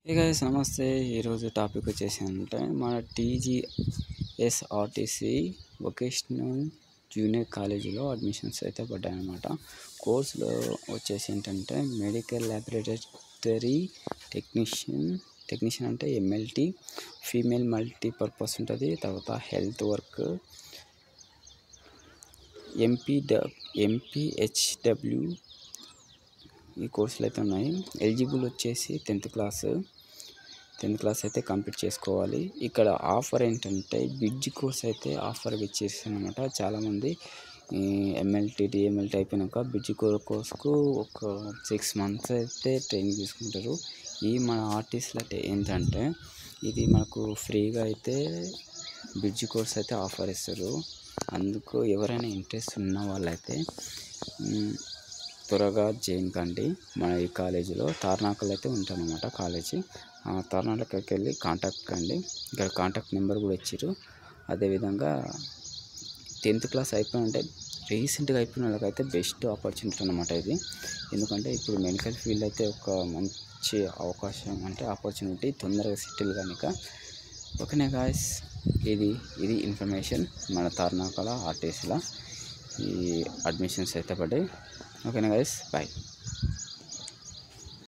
Hey guys నమస్తే. ఈరోజు topic వచ్చేసి అంటే మన టీజీఎస్ఆర్టీసీ వొకేషనల్ జూనియర్ కాలేజీలో అడ్మిషన్స్ అయితే పడ్డాయన్నమాట. కోర్సులో వచ్చేసి ఏంటంటే మెడికల్ ల్యాబొరేటరీ టెక్నీషియన్ అంటే ఎంఎల్టీ, ఫీమేల్ మల్టీపర్పస్ ఉంటుంది. తర్వాత హెల్త్ వర్క్, ఎంపీహెచ్డబ్ల్యూ ఈ కోర్సులు అయితే ఉన్నాయి. ఎలిజిబుల్ వచ్చేసి 10th క్లాస్ అయితే కంప్లీట్ చేసుకోవాలి. ఇక్కడ ఆఫర్ ఏంటంటే బ్రిడ్జ్ కోర్స్ అయితే ఆఫర్గా ఇచ్చేసారు అనమాట. చాలామంది ఎంఎల్టీ డిఎంఎల్టీ అయిపోయినాక బ్రిడ్జ్ కోర్స్కు ఒక 6 months అయితే ట్రైనింగ్ తీసుకుంటారు. ఈ మన ఆర్టిస్ట్లో ఏంటంటే ఇది మనకు ఫ్రీగా అయితే బ్రిడ్జ్ కోర్స్ అయితే ఆఫర్ ఇస్తారు. అందుకు ఎవరైనా ఇంట్రెస్ట్ ఉన్న వాళ్ళైతే త్వరగా జాయిన్ కండి. మన ఈ కాలేజీలో తార్నాకలో అయితే ఉంటానన్నమాట కాలేజీ. తార్నాకకి వెళ్ళి కాంటాక్ట్ కండి. ఇక్కడ కాంటాక్ట్ నెంబర్ కూడా ఇచ్చారు. అదేవిధంగా 10th క్లాస్ అయిపోయినంటే రీసెంట్గా అయిపోయిన వాళ్ళకైతే బెస్ట్ ఆపర్చునిటీ అన్నమాట ఇది. ఎందుకంటే ఇప్పుడు మెడికల్ ఫీల్డ్ అయితే ఒక మంచి అవకాశం, అంటే ఆపర్చునిటీ, తొందరగా సెటిల్ కనుక. ఓకేనా గాయస్, ఇది ఇన్ఫర్మేషన్ మన తార్నాకల ఆర్టీసీలో ఈ అడ్మిషన్స్ అయితే పడ్డాయి. ఓకేనా గైస్, బాయ్.